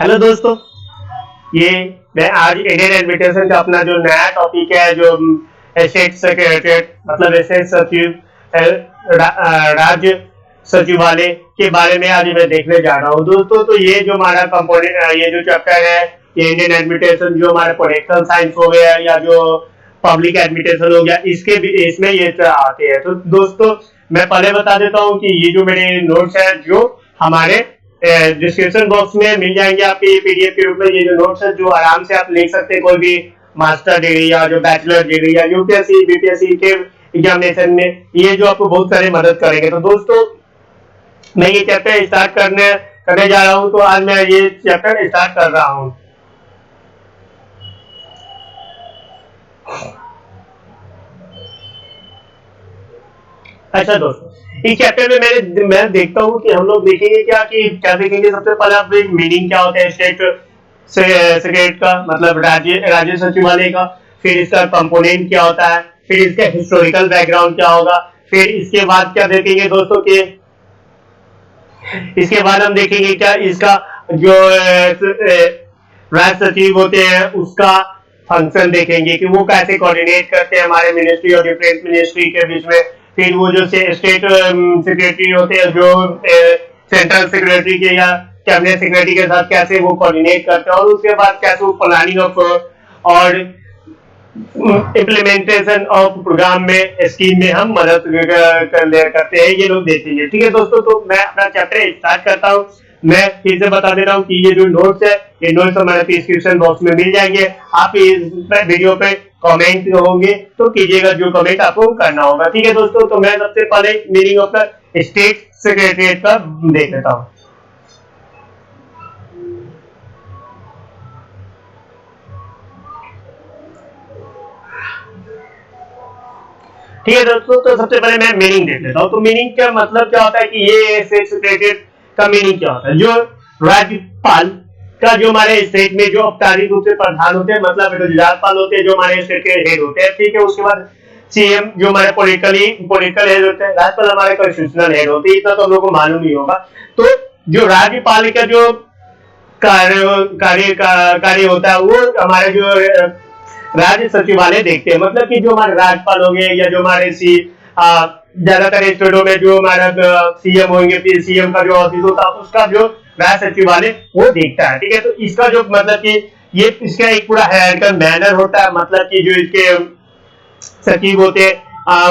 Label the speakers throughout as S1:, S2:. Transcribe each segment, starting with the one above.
S1: Hello दोस्तों, ये मैं आज इंडियन एडमिटेशन का अपना जो नया टॉपिक है जो स्टेट सेक्रेटरीट मतलब स्टेट सचिव राज्य सचिवालय के बारे में आज मैं देखने जा रहा हूँ दोस्तों। तो ये जो हमारा कंपोनेंट ये जो चैप्टर है ये इंडियन एडमिटेशन जो हमारे पॉलिटिकल साइंस हो गया या जो पब्लिक एडमिटेशन हो गया इसके भी इसमें ये आते हैं। तो दोस्तों मैं पहले बता देता हूँ कि ये जो मेरे नोट्स है जो हमारे डिस्क्रिप्शन बॉक्स में मिल जाएंगे आपके पीडीएफ के रूप में। ये जो नोट्स है जो आराम से आप लिख सकते हैं कोई भी मास्टर डिग्री या जो बैचलर डिग्री या यूपीएससी बीपीएससी के एग्जामिनेशन में ये जो आपको बहुत सारे मदद करेंगे। तो दोस्तों मैं ये चैप्टर स्टार्ट करने जा रहा हूँ। तो आज मैं ये चैप्टर स्टार्ट कर रहा हूँ। अच्छा दोस्तों इस चैप्टर में मैं देखता हूँ कि हम लोग देखेंगे क्या देखेंगे। सबसे पहले आप मीनिंग क्या होता है स्टेट सेक्रेटरीट का मतलब राज्य सचिवालय का, फिर इसका कंपोनेंट क्या होता है, फिर इसका हिस्टोरिकल बैकग्राउंड क्या होगा, फिर इसके बाद क्या देखेंगे दोस्तों के इसके बाद हम देखेंगे क्या इसका जो राज्य सचिव होते हैं उसका फंक्शन देखेंगे कि वो कैसे कोऑर्डिनेट करते हैं हमारे मिनिस्ट्री और डिफरेंट मिनिस्ट्री के बीच में। फिर वो जो स्टेट सेक्रेटरी होते हैं जो सेंट्रल सेक्रेटरी के या कैबिनेट सेक्रेटरी के साथ कैसे वो कोऑर्डिनेट करते हैं और उसके बाद कैसे वो प्लानिंग ऑफ और इम्प्लीमेंटेशन ऑफ प्रोग्राम में स्कीम में हम मदद करते हैं ये लोग देखेंगे। ठीक है दोस्तों, तो मैं अपना चैप्टर स्टार्ट करता हूँ। मैं फिर से बता दे रहा हूँ कि ये जो नोट्स है ये नोट्स हमारे डिस्क्रिप्शन बॉक्स में मिल जाएंगे। आप इस वीडियो पे कमेंट होंगे तो कीजिएगा जो कमेंट आपको करना होगा। ठीक है दोस्तों, तो मैं सबसे पहले meaning of the state secretariat का देख लेता हूँ। ठीक है दोस्तों, तो सबसे पहले मैं मीनिंग देख लेता हूँ। तो मीनिंग का मतलब क्या होता है कि ये स्टेट सेक्रेटरीट का मीनिंग क्या होता है। जो राज्यपाल का जो हमारे स्टेट में जो औपचारिक रूप से प्रधान होते हैं मतलब राज्यपाल होते हैं जो हमारे स्टेट के हेड होते हैं। ठीक है, उसके बाद सीएम जो हमारे पॉलिटिकल हेड होते हैं, राज्यपाल हमारे कॉन्स्टिट्यूशनल हेड होते हैं। इतना तो हम लोग को मालूम ही होगा। तो जो राज्यपाल का जो कार्य होता है वो हमारे जो राज्य सचिवालय देखते हैं। मतलब कि जो हमारे राज्यपाल होंगे या जो हमारे ज्यादातर स्टेटों में जो हमारा सीएम होंगे फिर सीएम का जो ऑफिस होता है उसका जो राज्य सचिवालय वो देखता है। ठीक है, तो इसका जो मतलब कि ये इसका एक पूरा हायरार्किकल मैनर होता है। मतलब कि जो इसके सचिव होते हैं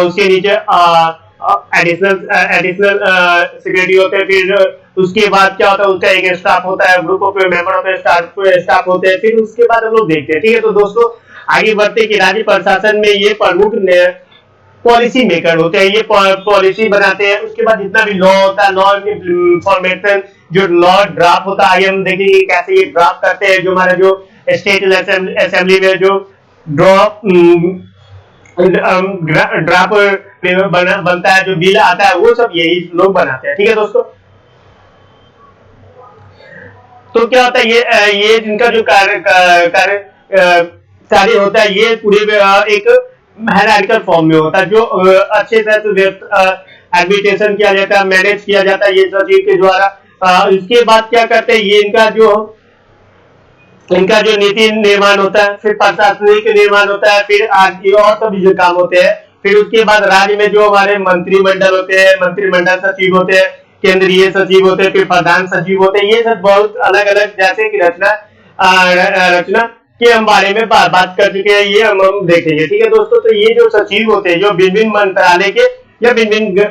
S1: उसके नीचे एडिशनल सेक्रेटरी होते हैं। फिर उसके बाद क्या होता है उसका एक स्टाफ होता है, group of member of staff होते हैं। फिर उसके बाद हम लोग देखते हैं। ठीक है, तो दोस्तों आगे बढ़ते कि राज्य प्रशासन में ये प्रमुख पॉलिसी मेकर होते हैं, ये पॉलिसी बनाते हैं। उसके बाद जितना भी लॉ होता है लॉ इंफॉर्मेशन जो लॉ ड्राफ्ट होता है आगे हम देखेंगे कैसे ये ड्राफ्ट करते हैं। जो हमारा जो स्टेट असेंबली में जो ड्राफ्ट बनता है जो बिल आता है वो सब यही लोग बनाते हैं। ठीक है दोस्तों, तो क्या होता है ये जिनका जो कार्य होता है ये पूरे एक हायरार्किकल फॉर्म में होता है जो अच्छे से एडमिनिस्ट्रेशन किया जाता है, मैनेज किया जाता है ये सचिव के द्वारा। इसके बाद क्या करते हैं ये इनका जो नीति निर्माण होता है, फिर प्रशासनिक निर्माण होता है, फिर और सभी जो काम होते हैं। फिर उसके बाद राज्य में जो हमारे मंत्रिमंडल होते हैं, मंत्रिमंडल सचिव होते हैं, केंद्रीय सचिव होते हैं, फिर प्रधान सचिव होते हैं। ये सब बहुत अलग अलग जैसे कि रचना के हम बारे में बात कर चुके हैं, ये हम देखेंगे। ठीक है दोस्तों, तो ये जो सचिव होते हैं जो विभिन्न मंत्रालय के या विभिन्न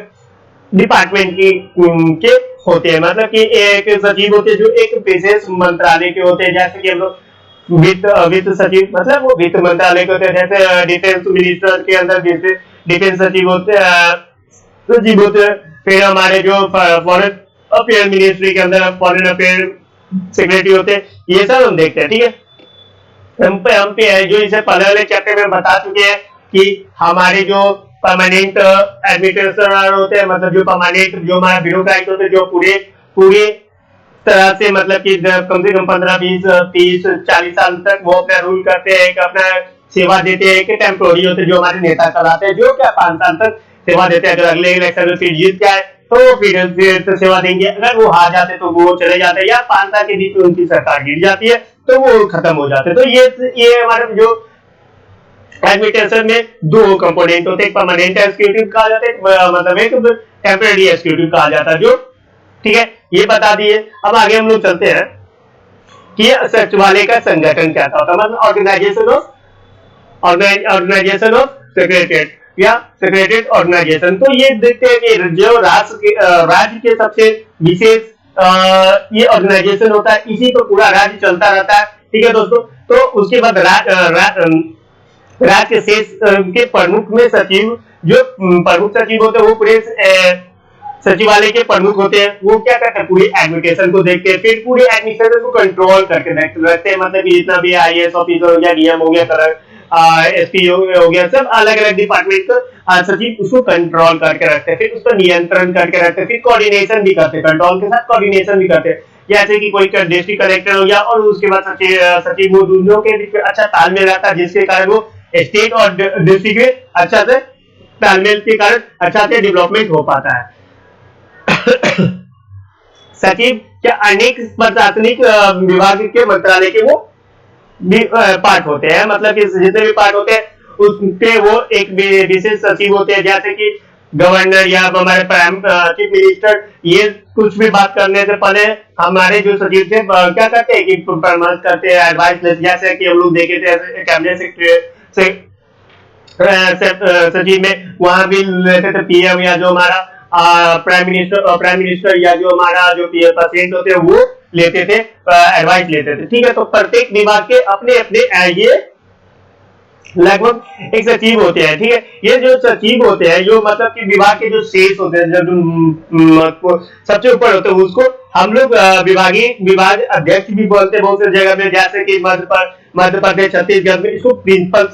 S1: डिपार्टमेंट के होते हैं। मतलब कि एक सचिव होते हैं जो एक विशेष मंत्रालय के होते हैं। जैसे कि हम लोग वित्त सचिव मतलब वो वित्त मंत्रालय के होते हैं। जैसे डिफेंस मिनिस्टर के अंदर डिफेंस सचिव होते हैं। फिर हमारे जो फॉरेन अफेयर मिनिस्ट्री के अंदर फॉरेन अफेयर सेक्रेटरी होते हैं। ये सब हम देखते हैं। ठीक है, हम पे है जो इसे पहले वाले चैप्टर में बता चुके हैं कि हमारे जो परमानेंट एडमिनिस्ट्रेटर होते हैं मतलब जो परमानेंट जो हमारा ब्यूरोक्रेट होते हैं जो पूरे तरह से मतलब कि कम से कम 15 20 30 40 साल तक वो अपना रूल करते हैं, एक अपना सेवा देते हैं। एक टेम्पोररी होते हैं जो हमारे नेता कहलाते हैं जो क्या 5 साल तक सेवा देते हैं। अगर अगले इलेक्शन में फिर जीत जाए तो वो फिर से सेवा देंगे, अगर वो हार जाते तो वो चले जाते, या 5 साल के बीच में उनकी सरकार गिर जाती है तो वो खत्म हो जाते। तो ये हमारे जो एडमिनिस्ट्रेशन में दो कंपोनेंट होते हैं, परमानेंट एग्जीक्यूटिव कहा जाता है, मतलब एक टेम्परेरी एग्जीक्यूटिव कहा जाता है, जो ठीक है ये बता दिए। अब आगे हम लोग चलते हैं कि सचिवालय का संगठन क्या था, मतलब ऑर्गेनाइजेशन ऑफ सेक्रेटरीट या सेक्रेटरीट ऑर्गेनाइजेशन। तो ये देखते हैं कि जो राज्य के सबसे विशेष ये ऑर्गेनाइजेशन होता है, इसी पर पूरा राज्य चलता रहता है, ठीक है दोस्तों। तो उसके बाद राज्य के शेष के प्रमुख में सचिव, जो प्रमुख सचिव होते हैं वो पूरे सचिवालय के प्रमुख होते हैं, वो क्या करते हैं पूरी एडमिनिस्ट्रेशन को देखते हैं, फिर पूरी एडमिनिस्ट्रेशन को कंट्रोल करके रखते हैं, मतलब कि जितना भी आईएएस ऑफिसर हो गया, डीएम हो गया, कलर एसपी हो गया, सब अलग अलग डिपार्टमेंट का सचिव उसको कंट्रोल करके रखते हैं, फिर उसको नियंत्रण करके रखते हैं, फिर कोऑर्डिनेशन भी करते हैं, कंट्रोल के साथ कोऑर्डिनेशन भी करते हैं। जैसे कि कोई डिस्ट्रिक्ट कलेक्टर हो गया और उसके बाद सचिव वो दोनों के बीच में अच्छा तालमेल रहता है, जिसके कारण वो स्टेट और डिस्ट्रिक्ट में अच्छा से तालमेल के कारण अच्छा से डेवलपमेंट हो पाता है। सचिव क्या अनेक प्रशासनिक विभाग के मंत्रालय के वो पार्ट होते हैं, मतलब कि जितने भी पार्ट होते हैं उसके वो एक विशेष सचिव होते हैं, जैसे कि गवर्नर या हमारे चीफ मिनिस्टर। ये कुछ भी बात करने से पहले हमारे जो सचिव थे क्या करते हैं कि परामर्श करते हैं, एडवाइस लेते, जैसे कि हम लोग देखे थे कैबिनेट सेक्रेटरी सचिव में वहां भी लेते थे पीएम या जो हमारा प्राइम मिनिस्टर या जो हमारा जो प्रेसिडेंट होते हैं वो लेते थे, एडवाइस लेते थे, ठीक है। तो प्रत्येक विभाग के अपने अपने ये लगभग एक सचिव होते हैं, ठीक है। ये जो सचिव होते हैं जो मतलब कि विभाग के जो शेष होते हैं, जो सबसे ऊपर होते हैं, उसको हम लोग विभाग अध्यक्ष भी बोलते हैं बहुत सी जगह में, जैसे कि मध्य प्रदेश छत्तीसगढ़ में इसको प्रिंसिपल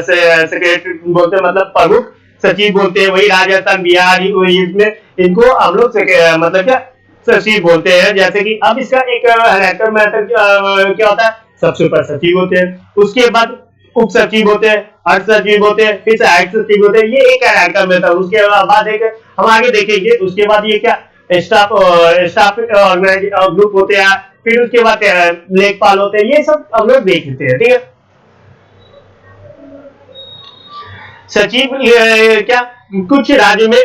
S1: सेक्रेटरी बोलते हैं, मतलब प्रमुख सचिव बोलते हैं। वही राजस्थान बिहार इसमें इनको हम लोग मतलब क्या सचिव बोलते हैं। जैसे कि अब इसका एक क्या होता है, सबसे ऊपर सचिव होते हैं, उसके बाद उप सचिव होते हैं, अर्थ सचिव होते हैं, फिर सहायक सचिव होते हैं, ये एक रैंकर में था। उसके बाद एक हम आगे देखेंगे, उसके बाद ये क्या स्टाफ ग्रुप होते हैं, फिर उसके बाद लेखपाल होते हैं, ये सब हम लोग देख लेते हैं, ठीक है। सचिव क्या कुछ राज्य में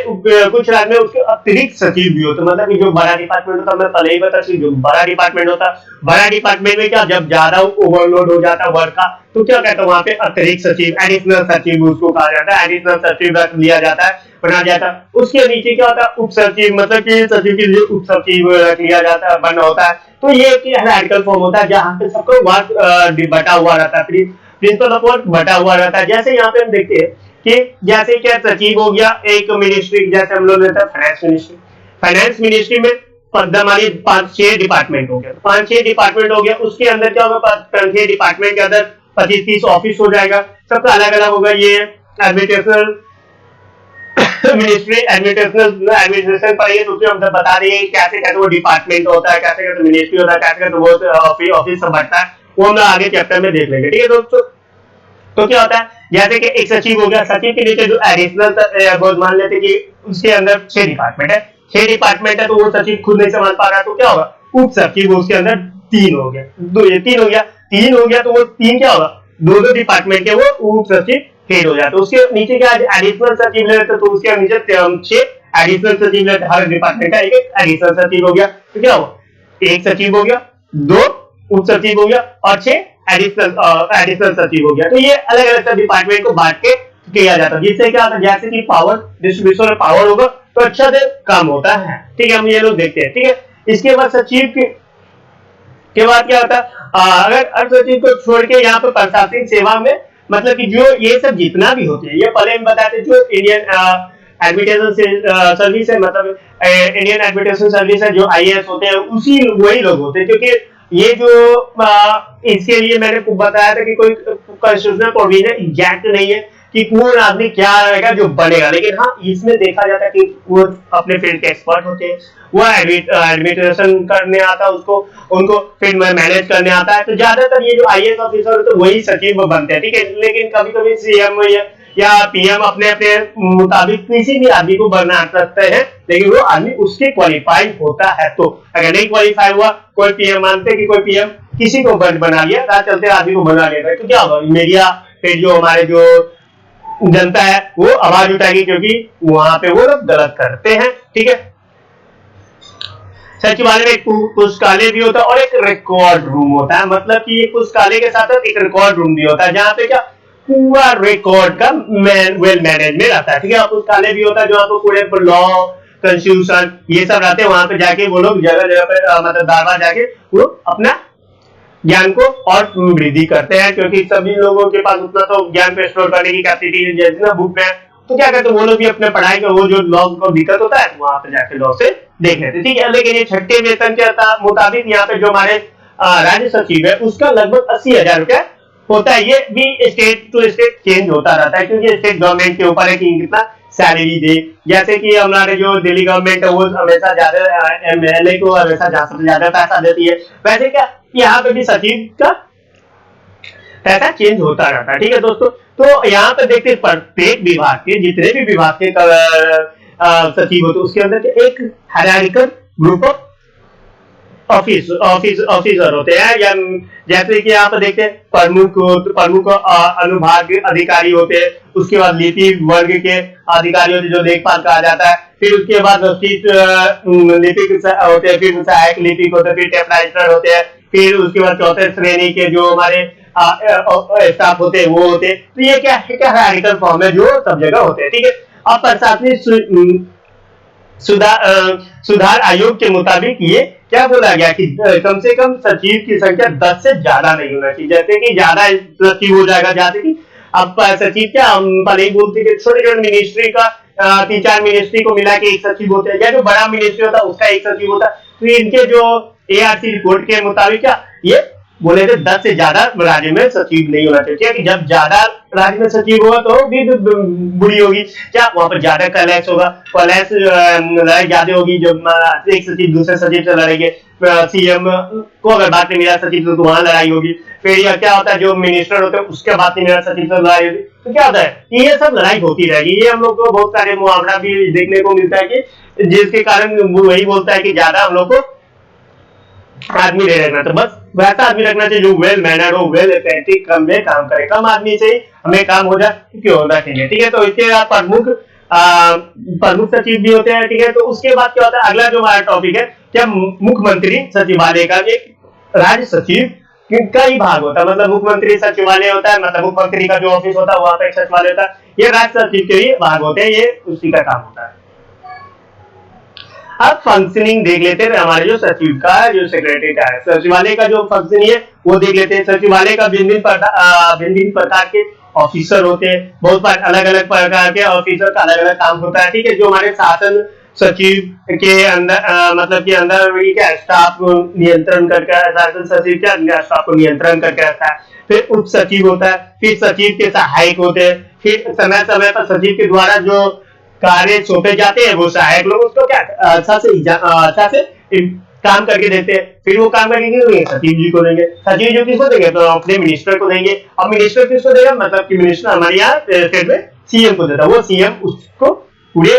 S1: उसके अतिरिक्त सचिव भी होते, मतलब कि जो बड़ा डिपार्टमेंट होता है, मैं पहले ही बता चुकी, जो बड़ा डिपार्टमेंट होता है, बड़ा डिपार्टमेंट में क्या जब ज्यादा ओवरलोड हो जाता है वर्क का, तो क्या कहता है वहां पे अतिरिक्त सचिव, एडिशनल सचिव उसको कहा जाता है, एडिशनल सचिव रख लिया जाता है, बना जाता है। उसके नीचे क्या होता है उप सचिव, मतलब कि सचिव के लिए उप सचिव रख लिया जाता है, बना होता है। तो ये एक हायरार्किकल फॉर्म होता है जहां पे सबको वर्क बटा हुआ रहता है, प्रिंसिपल ऑफ वर्क बटा हुआ रहता है। जैसे यहाँ पे हम देखते हैं कि जैसे क्या सचिव हो गया एक मिनिस्ट्री, जैसे हम लोग लेते हैं फाइनेंस मिनिस्ट्री में हमारी 5-6 डिपार्टमेंट हो गया, 5-6 डिपार्टमेंट हो गया। उसके अंदर क्या होगा, 5-6 डिपार्टमेंट के अंदर 25-30 ऑफिस हो जाएगा, सबका अलग अलग होगा। ये एडमिनिस्ट्रेशनल मिनिस्ट्री एडमिनिस्ट्रेशन पढ़िए तो हम बता रही है कैसे कैसे वो डिपार्टमेंट होता है, कैसे कैसे मिनिस्ट्री होता है, कैसे कैसे वो ऑफिस सब बढ़ता है, वो हम आगे चैप्टर में देख लेंगे, ठीक है दोस्तों। तो क्या होता है, जैसे कि एक सचिव हो गया, सचिव के नीचे जो एडिशनल मान लेते कि उसके अंदर 6 डिपार्टमेंट है, 6 डिपार्टमेंट है, तो वो सचिव खुद नहीं संभाल पा रहा, तो क्या होगा उप सचिव उसके अंदर 3 हो गया, 3 हो गया, तो वो 3 क्या होगा, 2 डिपार्टमेंट के वो उप सचिव हेड हो जाते। उसके नीचे क्या एडिशनल सचिव लेते, तो उसके नीचे 6 एडिशनल सचिव लेते, हर डिपार्टमेंट का एक एडिशनल सचिव हो गया, तो क्या होगा एक सचिव हो गया, 2 उप सचिव हो गया और 6 एडिशनल सचिव हो गया। तो ये अलग अलग सब डिपार्टमेंट को बांट के किया जाता है, जिससे क्या होता है जैसे कि पावर डिस्ट्रीब्यूशन में पावर होगा तो अच्छा से काम होता है, ठीक है। हम ये लोग देखते हैं, ठीक है। इसके बाद सचिव के बाद क्या होता है, अगर अर्थ सचिव को छोड़ के यहाँ पे प्रशासनिक सेवा में मतलब कि जो ये सब जितना भी होते हैं, ये पहले हम बताते जो इंडियन एडमिनिस्ट्रेशन सर्विस है, मतलब इंडियन एडमिनिस्ट्रेशन सर्विस है, जो आईएएस होते हैं उसी वही लोग होते हैं, क्योंकि ये जो इसके लिए मैंने बताया था कि कोई कॉन्स्टिट्यूशनल प्रोविजन एग्जैक्ट नहीं है कि पूर्ण आदमी क्या रहेगा जो बनेगा, लेकिन हाँ इसमें देखा जाता है कि वो अपने फील्ड के एक्सपर्ट होते हैं, वो एडमिनिस्ट्रेशन करने आता है उसको, उनको फिर मैनेज करने आता है। तो ज्यादातर ये जो आईएएस ऑफिसर होते हैं वही सचिव बनते हैं, ठीक है। लेकिन कभी कभी सीएम या पीएम अपने अपने मुताबिक किसी भी आदमी को बना सकते हैं, लेकिन वो आदमी उसके क्वालिफाइड होता है। तो अगर नहीं क्वालिफाई हुआ, कोई पीएम मानते कि कोई पीएम किसी को बना लिया, राह चलते आदमी को बना लिया, तो क्या होगा, मीडिया फिर जो हमारे जो जनता है वो आवाज उठाएगी, क्योंकि वहां पे वो लोग गलत करते हैं। ठीक है, सचिवालय में एक पुस्तकालय भी होता है और एक रिकॉर्ड रूम होता है। मतलब कि ये पुस्तकालय के साथ साथ एक रिकॉर्ड रूम भी होता है, जहाँ पे क्या पूरा रिकॉर्ड का वेल मैनेजमेंट रहता है। ठीक है, पुस्तकालय भी होता है जहाँ पे पूरे लॉ कॉन्स्टिट्यूशन ये सब रहते हैं। वहां पे जाके वो लोग जगह जगह पे मतलब बार जाके वो अपना ज्ञान को और वृद्धि करते हैं, क्योंकि सभी लोगों के पास उतना तो ज्ञान को स्टोर करने की कैपेसिटी जैसे ना बुक में, तो क्या कहते हैं वो लोग भी अपने पढ़ाई का वो जो लॉ को दिक्कत होता है वहां पे जाके लॉ से देख लेते। ठीक है, लेकिन ये छठे वेतन के मुताबिक यहाँ पे जो हमारे राज्य सचिव है उसका लगभग 80,000 रुपया होता है। ये भी स्टेट टू स्टेट चेंज होता रहता है, क्योंकि स्टेट गवर्नमेंट के ऊपर है कि कितना सैलरी दे। जैसे कि हमारे जो दिल्ली गवर्नमेंट है वो हमेशा ज्यादा एमएलए को हमेशा ज्यादा पैसा देती है, वैसे क्या यहाँ पे भी सचिव का पैसा चेंज होता रहता है। ठीक है दोस्तों, तो यहाँ पे देखते प्रत्येक विभाग के जितने भी विभाग के सचिव होते उसके अंदर एक हायरार्किकल ग्रुप ऑफ ऑफिसर होते हैं। या जैसे कि यहाँ पे देखते हैं प्रमुख अनुभाग अधिकारी होते हैं, उसके बाद लिपि वर्ग के अधिकारी होते हैं जो लेखपाल कहा जाता है, फिर उसके बाद लिपिक होते हैं, फिर सहायक लिपिक होते हैं, फिर टाइपराइटर होते हैं, फिर उसके बाद चौथे श्रेणी के जो हमारे स्टाफ होते हैं वो होते हैं। तो ये क्या हायरार्किकल फॉर्म है जो सब जगह होते हैं। ठीक है, अब प्रशासनिक सुधार आयोग के मुताबिक ये क्या बोला गया कि कम से कम सचिव की संख्या 10 से ज्यादा नहीं होना चाहिए। जैसे कि ज्यादा सचिव हो जाएगा, जैसे कि अब सचिव क्या हम पहले ही बोलते कि छोटे छोटे मिनिस्ट्री का 3-4 मिनिस्ट्री को मिला के एक सचिव होता है, या जो बड़ा मिनिस्ट्री होता है उसका एक सचिव होता है। तो इनके जो एआरसी रिपोर्ट के मुताबिक क्या ये बोले थे 10 से ज्यादा राज्य में सचिव नहीं होना चाहिए, कि जब ज्यादा राज्य में सचिव होगा तो भी बुरी होगी, क्या वहां पर ज्यादा कलेश होगा, कलेश लड़ाई ज्यादा होगी, जब एक सचिव दूसरे सचिव से लड़ेंगे, सीएम को अगर बात नहीं मिला सचिव तो वहां लड़ाई होगी। फिर यह क्या होता है जो मिनिस्टर होते हैं उसके बात नहीं मिला सचिव से लड़ाई होगी। तो क्या होता है ये सब लड़ाई होती रहेगी। ये हम लोग को बहुत सारे मुहावरा भी देखने को मिलता है कि जिसके कारण वो वही बोलता है कि ज्यादा हम लोग को आदमी नहीं रखना, तो बस वैसा आदमी रखना चाहिए जो वेल मैनर हो, वेल एथेंटिक, कम में काम करे, कम आदमी से हमें काम हो जाए क्यों होना चाहिए। ठीक है, तो इसके बाद प्रमुख सचिव भी होते हैं। ठीक है, तो उसके बाद क्या होता है अगला जो हमारा टॉपिक है क्या मुख्यमंत्री सचिवालय का एक राज्य सचिव कई भाग होता है। मतलब मुख्यमंत्री सचिवालय होता है, मतलब मुख्यमंत्री का जो ऑफिस होता है वहां पर एक सचिवालय होता है, ये राज्य सचिव के ही भाग होते हैं, ये उसी का काम होता है। अब फंक्शनिंग देख लेते हैं हमारे जो सचिव का जो सेक्रेटरी का है, सचिवालय का जो फंक्शन है वो देख लेते हैं। सचिवालय का भिन्न भिन्न प्रकार के ऑफिसर होते हैं, बहुत बार अलग अलग प्रकार के ऑफिसर का अलग अलग काम होता है। ठीक है, जो हमारे शासन सचिव के अंदर मतलब के अंदर क्या स्टाफ को नियंत्रण करके, शासन सचिव क्या स्टाफ को नियंत्रण करके रखता है। फिर उप सचिव होता है, फिर सचिव के सहायक होते हैं, फिर समय समय पर सचिव के द्वारा जो कार्य सौंपे जाते हैं वो सहायक लोग उसको क्या अच्छा से काम करके देते हैं। फिर वो काम करके सचिव जी को देंगे, सचिव जी किसको देंगे तो अपने मिनिस्टर को देंगे। अब मिनिस्टर किसको देगा, मतलब कि मिनिस्टर हमारे यहाँ स्टेट में सीएम को देता है, वो सीएम उसको पूरे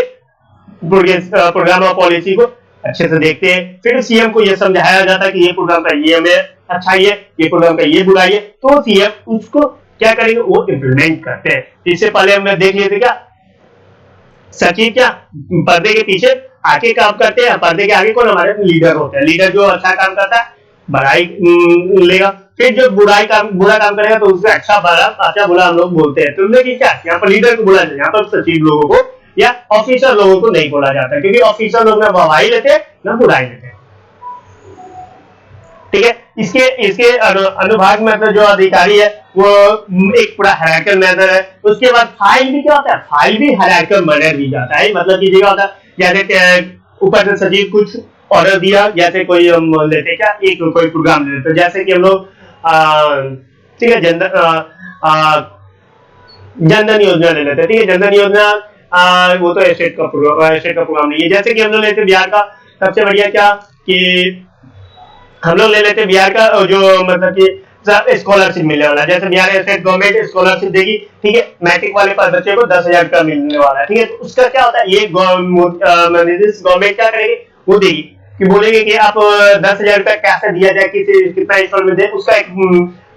S1: प्रोग्राम और पॉलिसी को अच्छे से देखते हैं। फिर सीएम को यह समझाया जाता है कि ये प्रोग्राम का ये हमें अच्छा है, ये प्रोग्राम का ये बुराई है, तो सीएम उसको क्या करेंगे वो इम्प्लीमेंट करते हैं। इससे पहले हम देख लेते क्या सचिव क्या पर्दे के पीछे आगे काम करते हैं, पर्दे के आगे कौन हमारे लीडर होते हैं। लीडर जो अच्छा काम करता है बड़ाई लेगा, फिर जो बुरा काम करेगा तो उससे अच्छा बुरा हम लोग बोलते हैं। तो लेकिन क्या यहाँ पर लीडर को बोला जाता है, यहाँ पर सचिव लोगों को या ऑफिसर लोगों को नहीं बोला जाता, क्योंकि ऑफिसर लोग ना वाहवाही लेते हैं ना बुराई लेते हैं। ठीक है, इसके अनुभाग में मतलब जो अधिकारी है वो एक पूरा हायरार्किकल मैनर है। उसके बाद फाइल भी क्या होता है, फाइल भी हायरार्किकल मैनर दी जाता है। मतलब की जगह होता है जैसे ऊपर से सचिव कुछ ऑर्डर दिया, जैसे कोई हम लेते क्या एक कोई प्रोग्राम लेते हैं, जैसे कि हम लोग ठीक है जनधन योजना ले लेते हैं। ठीक है, जनधन योजना वो तो स्टेट का प्रोग्राम नहीं है। जैसे कि हम लोग लेते बिहार का सबसे बढ़िया क्या कि हम लोग ले लेते बिहार का जो मतलब कि स्कॉलरशिप मिलने वाला है। जैसे बिहार स्टेट गवर्नमेंट स्कॉलरशिप देगी, ठीक है, मैट्रिक वाले पर बच्चे को 10,000 का मिलने वाला है, ठीक है। तो उसका क्या होता है, ये गवर्नमेंट क्या करेगी, वो देगी कि बोलेंगे कि आप 10,000 रुपया कैसे दिया जाए, किसी कितना इंस्टॉलमेंट दे, उसका एक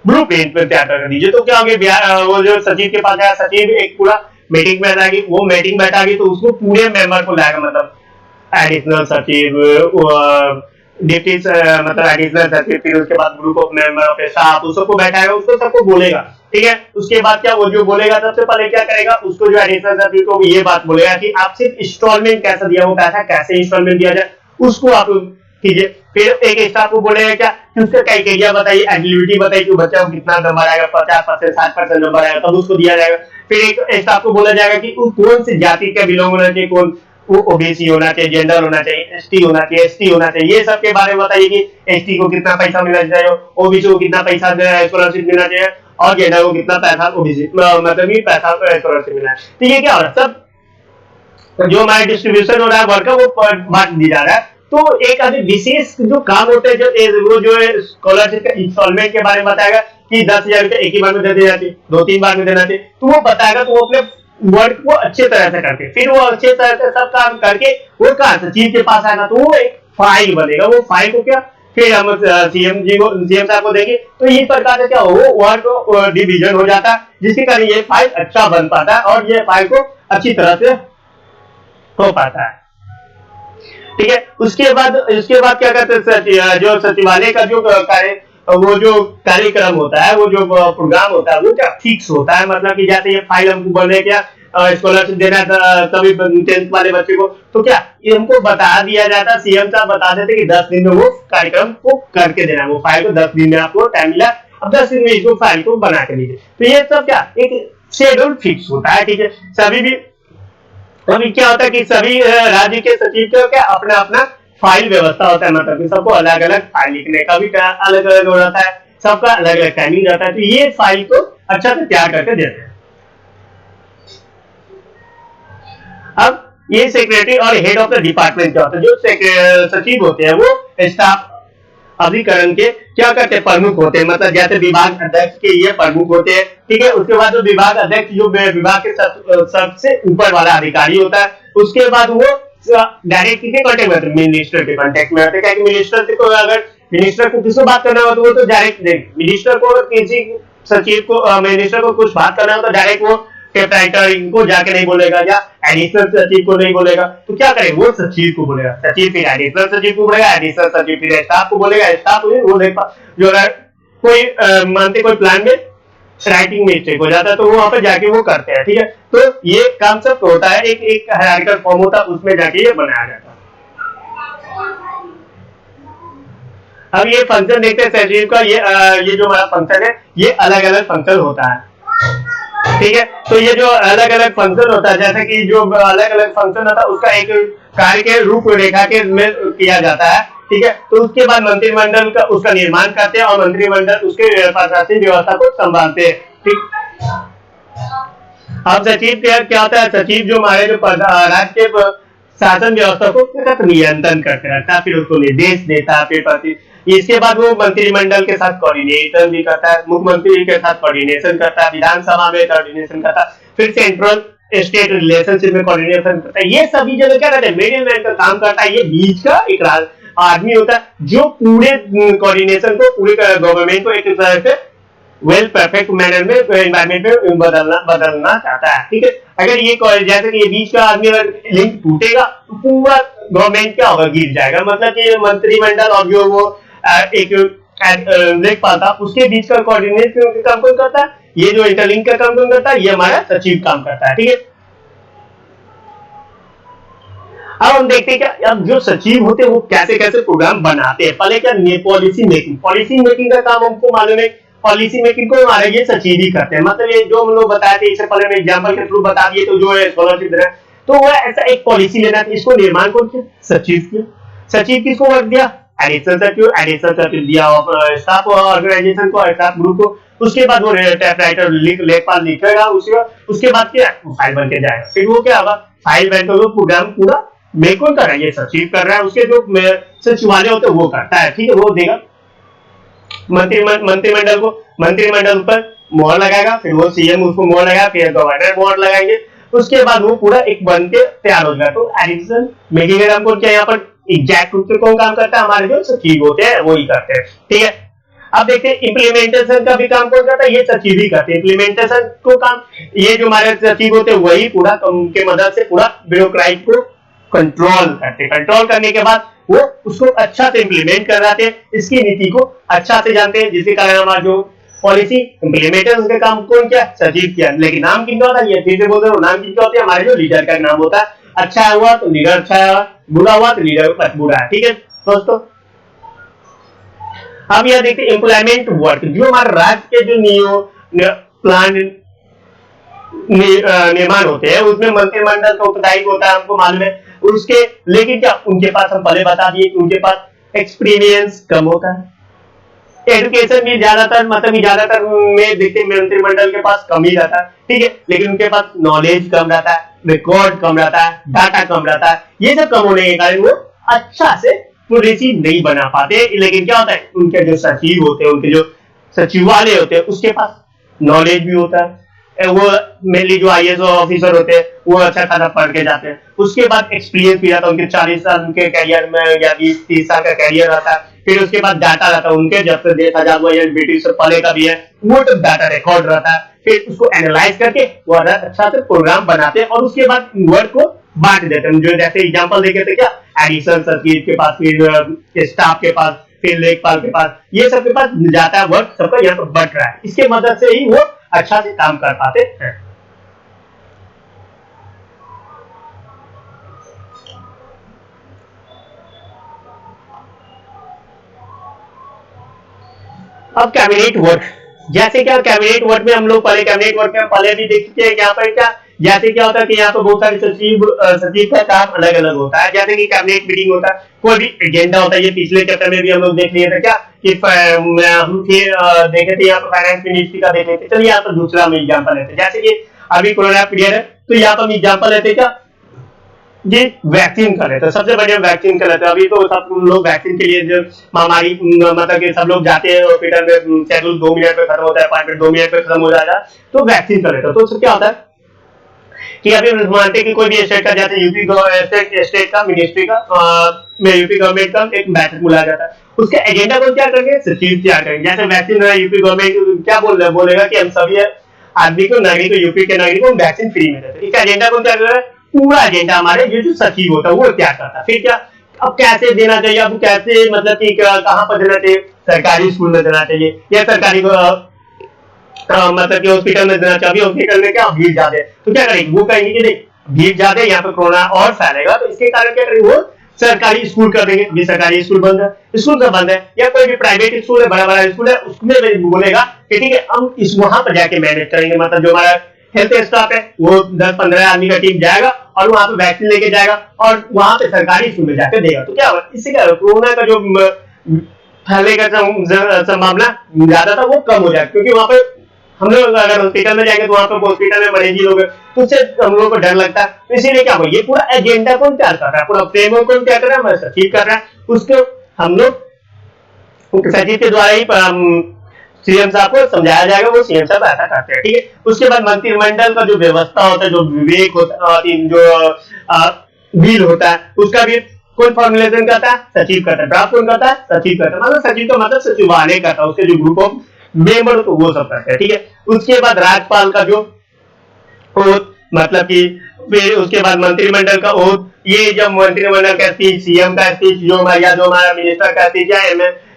S1: ब्लू प्रिंट पर तैयार कर दीजिए। तो क्या हो गया, वो जो सचिव के पास गया, सचिव एक पूरा मीटिंग बैठाएगी, वो मीटिंग बैठाएगी तो उसको पूरे मेंबर को लाएगा, मतलब एडिशनल सचिव, डिप्टी मतलब एडिशनल सचिव, फिर उसके बाद group of member of staff, उस सबको बैठाएगा, उसको सबको बोलेगा, ठीक है। उसके बाद क्या, वो जो बोलेगा सबसे पहले क्या करेगा, उसको जो एडिशनल सचिव को ये बात बोलेगा कि आप सिर्फ इंस्टॉलमेंट कैसे दिया, वो पैसा कैसे इंस्टॉलमेंट दिया जाए, उसको आप कीजिए। फिर एक स्टाफ को बोलेगा क्या कि उसका क्राइटेरिया बताइए, एलिजिबिलिटी बताइए कि बच्चा को कितना नंबर आएगा, 50%, 60% नंबर आएगा, तब उसको दिया जाएगा। फिर एक स्टाफ को बोला जाएगा कि कौन सी जाति का बिलोंग होना चाहिए, कौन वो ओबीसी होना चाहिए, जेंडर होना चाहिए, एसटी होना चाहिए, एसटी होना चाहिए, ये सब के बारे में बताइए कि एसटी को कितना पैसा मिलना चाहिए, ओबीसी को कितना पैसा स्कॉलरशिप मिलना चाहिए, और जेंडर को कितना पैसा ओबीसी मतलब कि पैसा स्कॉलरशिप मिलना है। तो ये क्या हो रहा है, सब जो हमारा डिस्ट्रीब्यूशन हो रहा है वर्क का, वो बांट दिया जा रहा है। तो एक अभी विशेष जो काम होते हैं, जो वो जो स्कॉलरशिप का इंस्टॉलमेंट के बारे में बताएगा कि 10,000 रुपया एक ही बार में दे देना चाहिए, 2-3 बार में देना चाहिए, तो वो बताएगा। तो वो अपने वर्क को अच्छे तरह से करके, फिर वो अच्छे तरह से सब काम करके वो कहां सचिव के पास आएगा, तो वो एक फाइल बनेगा। वो फाइल को क्या फिर हम सीएम साहब को देंगे। तो इस प्रकार से क्या हो, वर्क डिवीजन हो जाता है, जिसके कारण ये फाइल अच्छा बन पाता है और ये फाइल को अच्छी तरह से हो पाता है, ठीक है। उसके बाद क्या कहते हैं, जो सचिवालय का जो कार्य, वो जो कार्यक्रम होता है, वो जो प्रोग्राम होता है, वो क्या फिक्स होता है। मतलब कि जैसे ये फाइल हमको बोल रहे क्या स्कॉलरशिप देना है सभी 10th वाले बच्चे को, तो क्या ये हमको बता दिया जाता, सीएम साहब बता देते कि 10 दिन में वो कार्यक्रम को करके देना है, वो फाइल को 10 दिन में आपको टाइम मिला, अब 10 दिन में इसको फाइल को बना के दीजिए। तो ये सब क्या एक शेड्यूल फिक्स होता है, ठीक है। सभी भी अभी क्या होता है कि सभी राज्य के सचिव का क्या अपना अपना फाइल व्यवस्था होता है, मतलब कि सबको अलग अलग फाइल लिखने का भी अलग अलग हो जाता है, सबका अलग अलग टाइमिंग रहता है। तो ये फाइल को अच्छा से तैयार करके देते हैं। अब ये सेक्रेटरी और हेड ऑफ द डिपार्टमेंट क्या होता है, जो सचिव होते हैं वो स्टाफ अभिकरण के क्या करते हैं, प्रमुख होते हैं। मतलब जैसे विभाग अध्यक्ष के ये प्रमुख होते हैं, ठीक है। उसके बाद जो विभाग अध्यक्ष जो विभाग के सबसे ऊपर वाला अधिकारी होता है, उसके बाद वो डायरेक्ट किसके कांटेक्ट में होते हैं, मिनिस्टर के कांटेक्ट में होते हैं। क्योंकि मिनिस्टर को अगर मिनिस्टर को किसको बात करना हो तो वो तो डायरेक्ट मिनिस्टर को, किसी सचिव को मिनिस्टर को कुछ बात करना हो तो डायरेक्ट वो टाइटर इनको जाके नहीं बोलेगा, या एडिशनल सचिव को नहीं बोलेगा। तो क्या करेगा, वो सचिव को बोलेगा, सचिव फिर एडिशनल सचिव को बोलेगा, एडिशनल सचिव फिर स्टाफ को बोलेगा, स्टाफ वो जो कोई मानते कोई प्लान में राइटिंग मिस्टेक हो जाता है तो वो वहां पर जाके वो करते हैं, ठीक है। तो ये काम सब होता है, एक हायरार्किकल फॉर्म होता है, उसमें जाके ये बनाया जाता है। अब ये फंक्शन देखते हैं सचिव का, ये जो हमारा फंक्शन है, ये अलग अलग फंक्शन होता है, ठीक है। तो ये जो अलग अलग फंक्शन होता है, जैसे कि जो अलग अलग फंक्शन होता है उसका एक कार्य के रूपरेखा के में किया जाता है, ठीक है। तो उसके बाद मंत्रिमंडल का उसका निर्माण करते हैं और मंत्रिमंडल उसके प्रशासनिक व्यवस्था को संभालते हैं, ठीक। अब सचिव क्या होता है, सचिव जो हमारे जो राज्य के शासन व्यवस्था को नियंत्रण करके रखता है, फिर उसको निर्देश देता है, फिर इसके बाद वो मंत्रिमंडल के साथ कोऑर्डिनेशन भी करता है, मुख्यमंत्री के साथ कोऑर्डिनेशन करता है, विधानसभा में कोऑर्डिनेशन करता है, फिर सेंट्रल स्टेट रिलेशनशिप में कोऑर्डिनेशन करता है। ये सभी जगह क्या करते हैं, मिडिलमैन का काम करता है। ये बीच का एक आदमी होता है जो पूरे कोऑर्डिनेशन को, पूरे गवर्नमेंट को एक तरह से वेल परफेक्ट मैनर में एनवायरमेंट में बदलना चाहता है, ठीक है। अगर ये जैसे कि ये बीच का आदमी अगर लिंक टूटेगा तो पूरा गवर्नमेंट क्या होगा, गिर जाएगा। मतलब कि मंत्रिमंडल और जो वो एक देख पाता, उसके बीच का कोऑर्डिनेट काम कौन करता है, ये जो इंटरलिंक का काम कौन करता है, ये हमारा सचिव काम करता है, ठीक है। अब हम देखते हैं क्या, अब जो सचिव होते हैं वो कैसे कैसे प्रोग्राम बनाते हैं। पहले क्या, पॉलिसी मेकिंग का काम हमको मालूम है। पॉलिसी मेकिंग को हमारे ये सचिव ही करते हैं। मतलब ये जो हम लोग बताए थे, इससे पहले मैं एग्जांपल के थ्रू बता दिए, तो जो है स्कॉलरशिप दे रहे हैं, तो वो ऐसा एक पॉलिसी लेना था, इसको निर्माण कौन किया, सचिव किया। सचिव किसको वर्क दिया, एडिशनल सचिव दिया स्टाफ ऑर्गेनाइजेशन को, स्टाफ ग्रुप को। उसके बाद वो टाइपराइटर लेखपाल लिखेगा, उसके बाद क्या फाइल बन के जाएगा। फिर वो क्या होगा, फाइल बन कर प्रोग्राम पूरा कौन कर रहा है, ये सचिव कर रहा है। उसके जो सचिवालय होते हैं वो करता है, ठीक है, वो देगा। मंत्रिमंडल पर मोहर लगाएगा, फिर वो सीएम उसको मोहर लगाएगा, फिर गवर्नर मोहर लगाएंगे, उसके बाद वो पूरा एक बन के तैयार हो जाएगा। तो एडिशन मेकिंग का काम कौन क्या यहाँ पर एग्जैक्ट रूप से कौन काम करता है, हमारे जो सचिव होते हैं वो ही करते हैं, ठीक है। अब देखते हैं इम्प्लीमेंटेशन का भी काम कौन करता है, ये सचिव ही करते हैं इम्प्लीमेंटेशन को काम। ये जो हमारे सचिव होते हैं वही पूरा उनके मदद से पूरा ब्यूरोक्रेट को कंट्रोल करते हैं। कंट्रोल करने के बाद वो उसको अच्छा से इम्प्लीमेंट कराते हैं, इसकी नीति को अच्छा से जानते हैं, जिसके कारण हमारा जो पॉलिसी इम्प्लीमेंटेशन का काम कौन किया, सचिव किया। लेकिन नाम किनका होता है, ये फिर से बोल रहे हो, नाम किनका होता है, हमारे जो लीडर का नाम होता है। अच्छा हुआ तो लीडर अच्छा है, बुरा हुआ तो लीडर बुरा है, ठीक है दोस्तों। अब यह देखते एम्प्लॉयमेंट वर्क, जो हमारे राज्य के जो नियो प्लान निर्माण होते हैं उसमें मंत्रिमंडल का उत्तरदायी होता है, हमको मालूम है उसके। लेकिन क्या उनके पास, हम पहले बता दिए कि उनके पास एक्सपीरियंस कम होता है। एजुकेशन भी ज्यादातर ज्यादातर में देखते मंत्रिमंडल के पास कम ही रहता है, ठीक है। लेकिन उनके पास नॉलेज कम रहता है, रिकॉर्ड कम रहता है, डाटा कम रहता है। ये सब कम होने के कारण वो अच्छा से पॉलिसी नहीं बना पाते। लेकिन क्या होता है, उनके जो सचिव होते हैं, उनके जो सचिवालय होते हैं, उसके पास नॉलेज भी होता है। वो मेनली जो आईएएस ऑफिसर होते हैं वो अच्छा खासा पढ़ के जाते हैं। उसके बाद एक्सपीरियंस भी रहता है, उनके 40 साल उनके कैरियर में या 20-30 साल का कैरियर रहता है। फिर उसके बाद डाटा रहता है उनके, जब से देश आजाद हुआ या ब्रिटिश से पहले का भी है वो तो डाटा रिकॉर्ड रहता है। फिर उसको एनालाइज करके वो अच्छा से प्रोग्राम बनाते हैं और उसके बाद वर्क को बांट देते हैं। जो जैसे एग्जांपल देखे थे क्या, एडिशन सचिव के पास, फिर स्टाफ के पास, फिर लेखपाल के पास, ये सब के पास जाता है वर्क, सबका यहाँ पर बट रहा है। इसके मदद से ही वो अच्छा से काम कर पाते हैं। अब कैबिनेट वर्क, जैसे क्या कैबिनेट वर्क में हम लोग पहले भी देख चुके हैं। यहाँ पर क्या, जैसे क्या होता है कि यहाँ पर बहुत सारे सचिव का काम अलग अलग होता है। जैसे कि कैबिनेट मीटिंग होता है, कोई भी एजेंडा होता है, ये पिछले चैप्टर में भी हम लोग देख लिए थे क्या कि हम फिर देखे थे यहाँ पर फाइनेंस मिनिस्ट्री का देख लेते। चलिए यहाँ पर दूसरा हम एग्जाम्पल लेते, जैसे कि अभी कोरोना पीरियड है तो यहाँ पर हम एग्जाम्पल लेते क्या, ये वैक्सीन का लेते हैं। सबसे बढ़िया वैक्सीन का लेते हैं। अभी तो सब लोग वैक्सीन के लिए जो महामारी मतलब कि सब लोग जाते हैं हॉस्पिटल में, शेड्यूल 2 मिनट में खत्म होता है, अपॉइंटमेंट 2 मिनट में खत्म हो जाएगा, तो वैक्सीन का लेते हैं। तो उससे क्या होता है कि अभी मानते कि कोई भी स्टेट का, जैसे यूपी स्टेट का मिनिस्ट्री का यूपी गवर्नमेंट का एक बैठक बुलाया जाता है, उसके एजेंडा को क्या करेंगे, सचिव क्या करेंगे। जैसे वैक्सीन यूपी गवर्नमेंट क्या बोलेगा कि हम सभी आदमी को, नागरिक को, यूपी के नागरिक को वैक्सीन फ्री में देते हैं। इसका एजेंडा को क्या करेगा, पूरा एजेंडा हमारे जो सचिव होता है वो क्या करता है। फिर क्या, अब कैसे देना चाहिए, अब कैसे मतलब कि कहाँ पर देना चाहिए, सरकारी स्कूल में देना चाहिए या सरकारी मतलब कि हॉस्पिटल में देना चाहिए। हॉस्पिटल में क्या भीड़ ज्यादा है तो क्या करेंगे, वो कहेंगे कि नहीं भीड़ ज्यादा है, यहाँ पे कोरोना और फैलेगा, तो इसके कारण क्या करेंगे, वो सरकारी स्कूल कर देंगे। भी सरकारी स्कूल बंद है, स्कूल सब बंद है, या कोई भी प्राइवेट स्कूल है, बड़ा बड़ा स्कूल है, उसमें बोलेगा कि ठीक है हम इस वहां पर जाके मैनेज करेंगे। मतलब जो हमारा हेल्थ स्टाफ है वो 10-15 आदमी का टीम जाएगा और वहां पे वैक्सीन लेके जाएगा और वहां पे सरकारी स्कूल में जाकर देगा। तो क्या होगा, इससे क्या होगा, कोरोना का जो फैलेगा संभावना ज्यादा था वो कम हो जाएगा। क्योंकि वहां पे हम लोग अगर हॉस्पिटल में जाएंगे तो वहां पर हॉस्पिटल में मरीज लोग तो उससे हम लोगों को डर लगता है। तो इसीलिए क्या होगा, ये पूरा एजेंडा कौन तैयार कर रहा है, पूरा फ्रेमवर्क कौन क्या कर रहा है, हमारा सचिव कर रहा है। उसको हम लोग सचिव के द्वारा ही सीएम साहब को समझाया जाएगा, वो सीएम साहब ऐसा करते हैं, ठीक है। उसके बाद मंत्रिमंडल का जो व्यवस्था होता है, जो विवेक होता है, जो बिल होता है, उसका भी कौन फॉर्मुलेशन करता है, सचिव करता है। ड्राफ्ट कौन करता है, सचिव करता है। मतलब सचिव का मतलब सचिवालय करता है, उसके जो ग्रुप ऑफ मेंबर तो वो सब करते हैं, ठीक है। उसके बाद राज्यपाल का जो ओथ, मतलब कि फिर उसके बाद मंत्रिमंडल का ओथ, ये जब मंत्रिमंडल का स्पीच, सीएम का स्पीच, जो हमारा मिनिस्टर का स्पीच या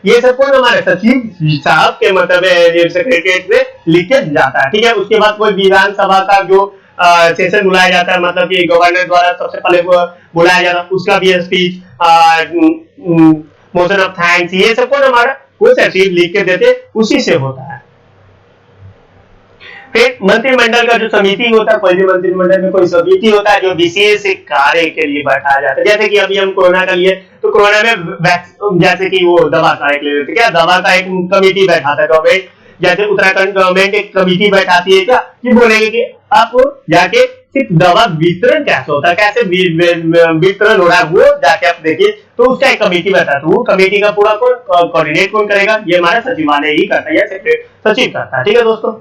S1: ये सब कौन हमारे सचिव साहब के मतलब सेक्रेटरीट में लिख के जाता है, ठीक है। उसके बाद कोई विधानसभा का जो सेशन बुलाया जाता है, मतलब कि गवर्नर द्वारा सबसे पहले बुलाया जाता है, उसका भी स्पीच, मोशन ऑफ थैंक्स, ये सब कौन हमारा वो सचिव लिख के देते, उसी से होता है। फिर मंत्रिमंडल का जो समिति होता है, पहले मंत्रिमंडल में कोई समिति होता है जो विशेष कार्य के लिए बैठाया जाता है। जैसे कि अभी हम कोरोना का लिए तो कोरोना में जैसे कि वो दवा का एक ले लेते, क्या दवा का एक कमिटी बैठाता है गवर्नमेंट। जैसे उत्तराखंड गवर्नमेंट एक कमिटी बैठाती है क्या, कि बोलेंगे कि आप जाके सिर्फ दवा वितरण कैसे होता है, कैसे वितरण हो रहा है वो जाके आप देखिए, तो उसका एक कमेटी बैठा, तो वो कमेटी का पूरा कोऑर्डिनेट कौन करेगा, ये हमारा सचिवालय ही करता है या सचिव करता है। ठीक है दोस्तों।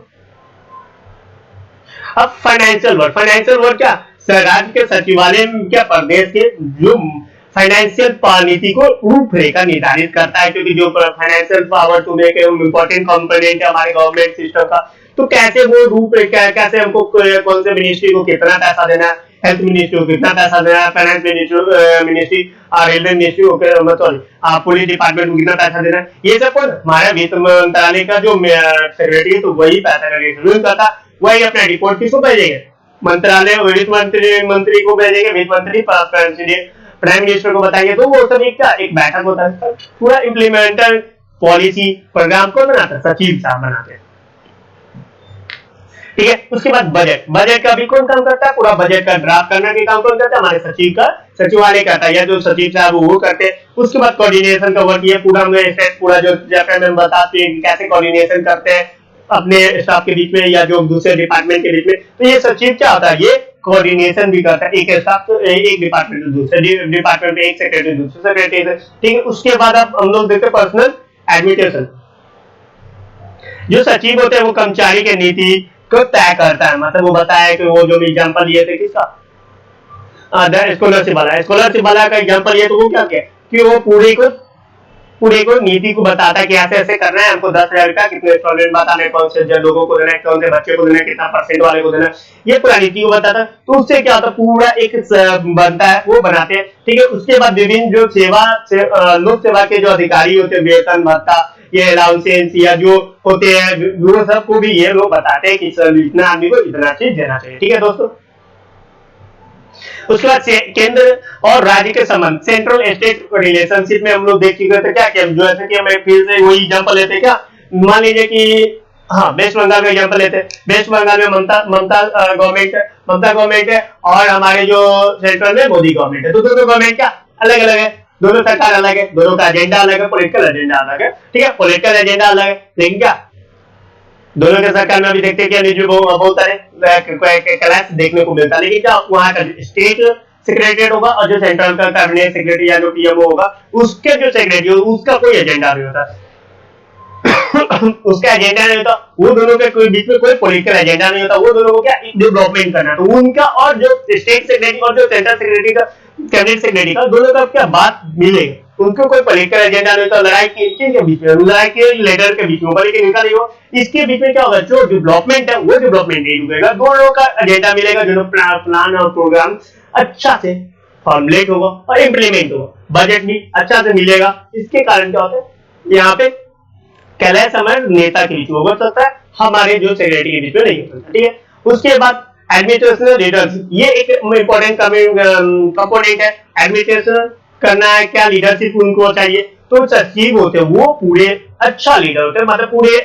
S1: अब फाइनेंशियल वर्क क्या, राज्य के सचिवालय क्या प्रदेश के जो फाइनेंशियल नीति को रूपरेखा निर्धारित करता है, क्योंकि जो financial power to make important component है हमारे गवर्नमेंट सिस्टम का, तो कैसे वो रूपरेखा, कैसे हमको कौन से मिनिस्ट्री को कितना पैसा देना है, हेल्थ मिनिस्ट्री को कितना पैसा देना है, फाइनेंस मिनिस्ट्री रेलवे मिनिस्ट्री को मतलब पुलिस डिपार्टमेंट को कितना पैसा देना है, ये सब हमारा वित्त मंत्रालय का जो सेक्रेटरी है तो वही पैसा का शेड्यूल करता, वही अपना रिपोर्ट किसको भेजेंगे, मंत्रालय वित्त मंत्री को भेजेंगे, वित्त मंत्री प्राइम मिनिस्टर को बताएंगे, तो वो सब एक बैठक होता है, पूरा इम्प्लीमेंटर पॉलिसी प्रोग्राम को बनाता है, सचिव साहब बनाते हैं। ठीक है। उसके बाद बजट का भी कौन काम करता है, पूरा बजट का ड्राफ्ट करने के काम कौन करता है, हमारे सचिव का सचिवालय करता है, या जो सचिव साहब वो करते हैं। उसके बाद कोऑर्डिनेशन का वर्क, ये पूरा पूरा जो मैं बताते हैं कैसे कोऑर्डिनेशन करते हैं अपने स्टाफ के बीच में या जो दूसरे डिपार्टमेंट के बीच में, तो ये सचिव क्या होता है, ये कोऑर्डिनेशन भी करता है, एक स्टाफ एक डिपार्टमेंट से दूसरे डिपार्टमेंट में, एक सेक्रेटरी दूसरे सेक्रेटरी से। ठीक है। उसके बाद अब हम लोग देखते हैं पर्सनल एडमिनिस्ट्रेशन, जो सचिव होते हैं वो कर्मचारी के नीति को तय करता है, मतलब वो बताया कि वो जो एग्जांपल लिए थे किसका, स्कॉलरशिप वाला का एग्जांपल ये, तो वो क्या किया कि वो पूरे को नीति को बताता है कि ऐसे ऐसे करना है, हमको 10,000 का कितने इंस्टॉलमेंट बताने, कौन से लोगों को देना है, कौन से बच्चे को देना है, कितना परसेंट वाले को देना है, ये पूरा नीति को बताता है। तो उससे क्या होता है, पूरा एक बनता है, वो बनाते हैं। ठीक है। उसके बाद विभिन्न जो लोक सेवा के जो अधिकारी होते हैं, वेतन भत्ता, ये अलाउंसेंस या जो होते हैं, वो सबको भी ये लोग बताते हैं कि इतना आदमी को इतना चीज देना चाहिए। ठीक है दोस्तों। उसके बाद केंद्र और राज्य के संबंध, सेंट्रल स्टेट रिलेशनशिप में हम लोग देख चुके थे क्या, जो ऐसे कि हमें फिर से वही एग्जांपल लेते हैं क्या, मान लीजिए कि हाँ वेस्ट बंगाल का एग्जांपल लेते हैं, वेस्ट बंगाल में ममता गवर्नमेंट है और हमारे जो सेंट्रल में मोदी गवर्नमेंट है, तो दोनों गवर्नमेंट क्या अलग अलग है, दोनों सरकार अलग है, दोनों का एजेंडा अलग है, पॉलिटिकल एजेंडा अलग है। ठीक है। पॉलिटिकल एजेंडा अलग है, लेकिन क्या दोनों के सरकार में अभी देखते हैं कि बहुत सारे क्लास देखने को मिलता है, लेकिन क्या वहां का स्टेट सेक्रेटरी होगा और जो सेंट्रल का कैबिनेट सेक्रेटरी या जो पीएमओ होगा उसके जो सेक्रेटरी होगा उसका कोई एजेंडा नहीं होता उसका एजेंडा नहीं होता, वो दोनों के कोई बीच में कोई पॉलिटिकल एजेंडा नहीं होता, वो दोनों को क्या डेवलपमेंट करना, तो उनका और जो स्टेट सेक्रेटरी और जो सेंट्रल सेक्रेटरी का कैबिनेट सेक्रेटरी का दोनों का क्या बात मिलेगी, उनको कोई पॉलिटिकल एजेंडा नहीं होता, लड़ाई के बीच में, लड़ाई के लीडर के बीच में, लेकिन इनका नहीं हो, इसके बीच में क्या होगा, जो डेवलपमेंट है वो डेवलपमेंट नहीं रुकेगा, दोनों का एजेंडा मिलेगा, जो प्लान और प्रोग्राम अच्छा से फॉर्मुलेट होगा और इम्प्लीमेंट होगा, बजट भी अच्छा से मिलेगा। इसके कारण क्या होता है, यहाँ पे कलह समय नेता के बीच में हो सकता है, हमारे जो सेक्रेटरी के बीच में नहीं हो सकता। ठीक है। उसके बाद एडमिनिस्ट्रेशनल लीडरशिप, ये एक इम्पोर्टेंट कंपोनेंट है, एडमिनिस्ट्रेशन करना है, क्या लीडरशिप उनको चाहिए, तो सचिव होते हैं वो पूरे अच्छा लीडर होते हैं, मतलब पूरे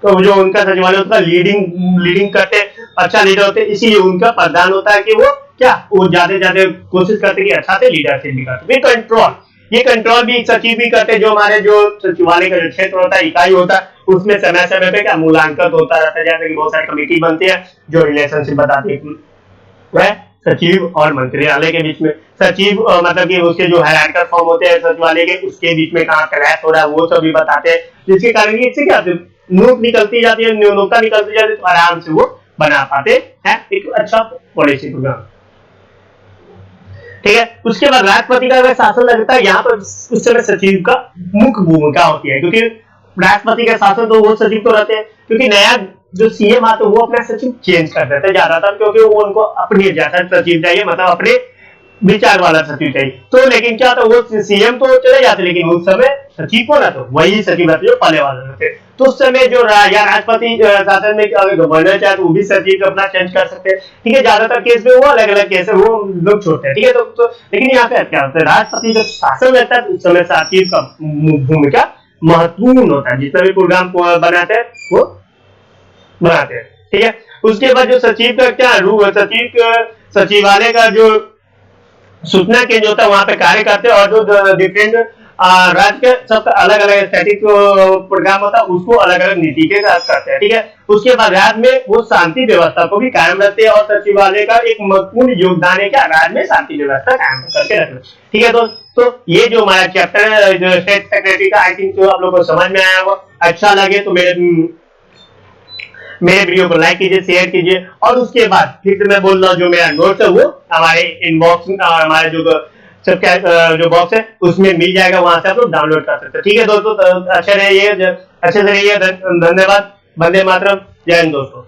S1: तो जो उनका सचिवालय होता है लीडिंग करते हैं, अच्छा लीडर होते हैं, इसीलिए उनका प्रधान होता है कि वो क्या वो ज्यादा कोशिश करते हैं कि अच्छा से लीडरशिप भी करते हैं। कंट्रोल, ये कंट्रोल भी सचिव भी करते हैं, जो हमारे जो सचिवालय का जो क्षेत्र होता है, इकाई होता है, उसमें समय समय पे क्या मूल्यांकन होता रहता है, जैसे कि बहुत सारी कमेटी बनती है जो रिलेशनशिप बताती है सचिव और मंत्रालय के बीच में। सचिव मतलब कि उसके जो हायरार्किकल फॉर्म होते हैं सचिवालय के, उसके बीच में कहाँ क्लैश हो रहा है वो सब भी बताते हैं, जिसके कारण इससे क्या नोक निकलती जाती है, न्यूनता निकलती जाती है, तो आराम से वो बना पाते हैं एक अच्छा पॉलिसी प्रोग्राम। ठीक है। उसके बाद राष्ट्रपति का अगर शासन लगता है, यहाँ पर उस समय सचिव का मुख्य भूमिका होती है, क्योंकि राष्ट्रपति का शासन तो वो सचिव तो रहते हैं, क्योंकि नया जो सीएम आते वो अपना सचिव चेंज कर देते हैं ज्यादातर, क्योंकि वो उनको अपने जैसा सचिव चाहिए, मतलब अपने विचार वाला सचिव चाहिए। तो लेकिन क्या था, वो सीएम तो चले जाते, लेकिन उस समय सचिव को ना तो वही सचिव रहते जो पहले वाले रहते। तो उस समय जो राष्ट्रपति शासन में अगर गवर्नर चाहे तो वो भी सचिव अपना चेंज कर सकते हैं। ठीक है। ज्यादातर केस में वो अलग अलग केस है, वो लोग छोड़ते हैं। ठीक है। तो लेकिन यहाँ पे क्या होता है, राष्ट्रपति जब शासन रहता है उस समय सचिव का भूमिका महत्वपूर्ण होता है, जितना भी प्रोग्राम बनाते हैं वो बनाते हैं। ठीक है। उसके बाद जो सचिव का क्या रूल, सचिवालय का जो सूचना केंद्र होता है वहां पे कार्य करते हैं, और जो डिफरेंट राज्य के सबका अलग अलग स्टैटिक प्रोग्राम होता है, उसको अलग अलग नीति के साथ करते हैं, ठीक है। उसके बाद राज्य में वो शांति व्यवस्था को भी कायम रखते हैं, और सचिवालय का एक महत्वपूर्ण योगदान है क्या, राज्य में शांति व्यवस्था कायम करके रखना, ठीक है। तो ये जो हमारा चैप्टर है जो स्टेट सेक्रेटरी का, आई थिंक जो आप लोगों को समझ में आया होगा। अच्छा लगे तो मेरे वीडियो को लाइक कीजिए, शेयर कीजिए, और उसके बाद फिर से मैं बोल रहा हूँ जो मेरा नोट्स है वो हमारे इनबॉक्स और हमारे जो बॉक्स है उसमें मिल जाएगा, वहां से आप लोग डाउनलोड कर सकते हैं, ठीक है दोस्तों। अच्छे से रहिए, धन्यवाद। वंदे मातरम, जय हिंद दोस्तों।